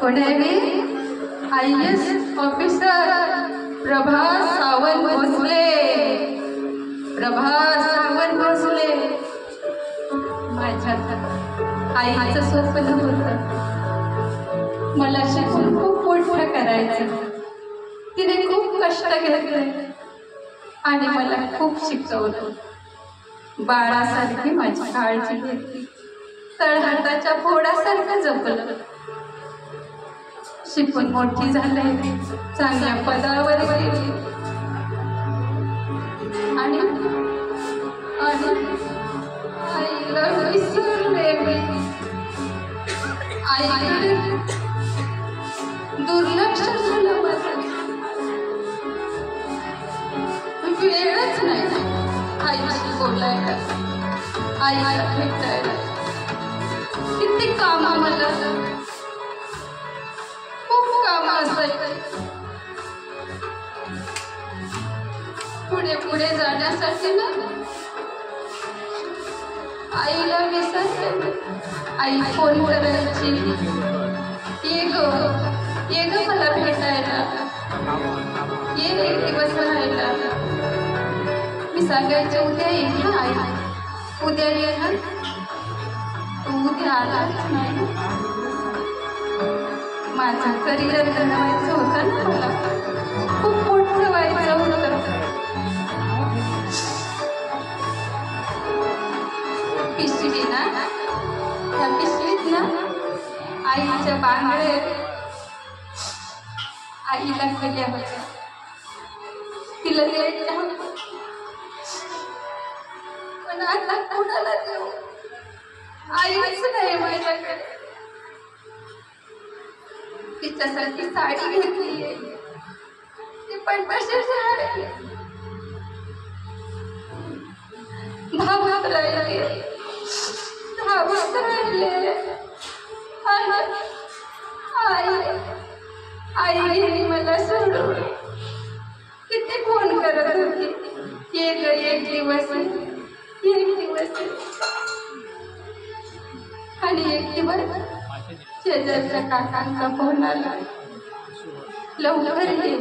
कोण आहे मी? IAS officer Prabhas Sawant Bhosale. प्रभास सावंत भोसले. माझ्या आईचं स्वप्न होतं मला शिकून खूप मोठं करायचं. तिने खूप कष्ट घेतले आणि मला खूप शिकवलं. बाळासारखी माझी काळजी घेतली, तळहाताच्या फोडासारखं जपलं. शिकून मोठी झाले, चांगल्या पदावर गेली आणि आईला विसरले मी. आईकडे दुर्लक्ष झालं माझं. वेळच नाही आईशी बोलायला, आईला भेटायला. किती काम मला, खूप काम असायचं. पुढे पुढे जाण्यासाठी ना आईला विसरले. आई फोन करायची, ये ग मला भेटायला, ये एक दिवस राहायला. मी सांगायचे उद्या ये ना आई, उद्या ये ना. उद्या आलाच नाही. माझं करिअर बनवायचं होतं ना, मला खूप मोठं व्हायचं होतं. पिशवी ना, त्या पिशवीत ना आईच्या बांगड्या आईला केल्या होत्या. तिला द्यायच्या होत्या, पण आता कोणाला देऊ? आईच नाही माझ्याकडे. तिच्यासाठी साडी घेतली, ती पण तशीच राहिली. धावत राहिले, धावत राहिले. आई मला सोडून किती फोन करत होती, ये ग एक दिवस, एक दिवस. आणि एक दिवस शेजारच्या काकांचा फोन आला, लवकर ये.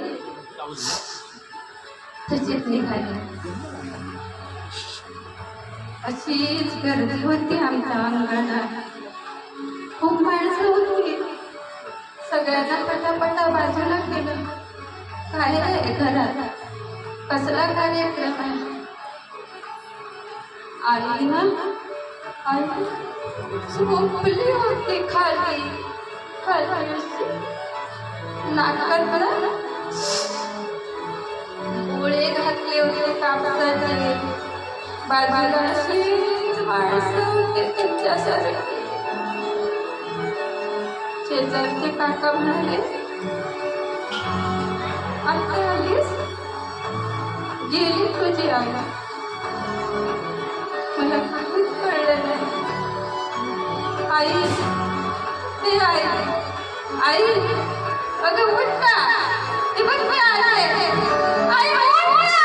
तशीच निघाली. अशीच गर्दी होती आमच्या अंगणात. खूप माणसं होती. सगळ्यांना पटापटा बाजूला केलं. काय आहे घरात, कसला कार्यक्रम आहे? आई ना, आई झोपली होती खाली. नाकात गोळे घातले होते कापसाचे. बाजूला अशीच माणसं होते त्यांच्यासारखे. शेजारचे काका म्हणाले, आता आलीस? गेली तुझी आई? मला काहीच कळलं नाही. आई, ते आई, अगं उठ ना, ते बघ मी आले. आई उठ ना.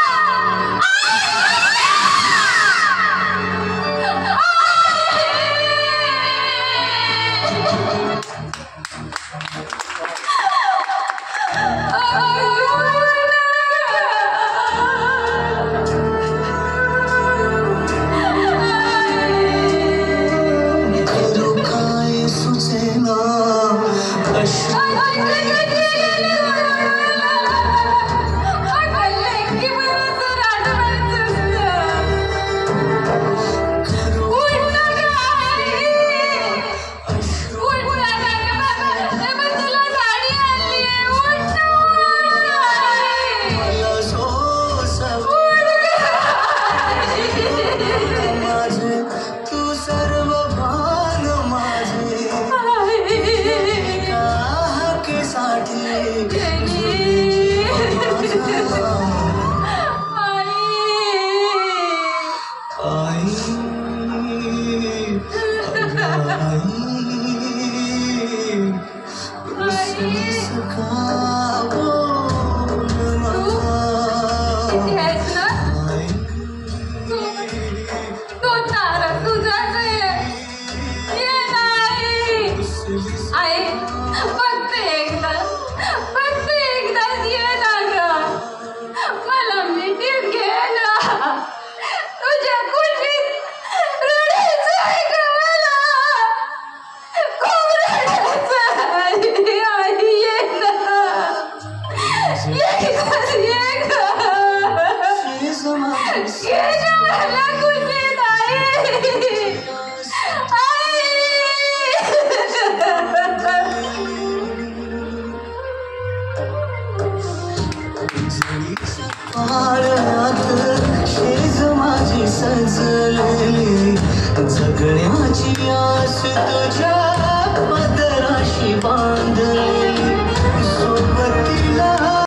मला कुठे नाही पाण्यात शेज माझी सजलेली जगण्याची आस तुझ्या पदराशी बांधली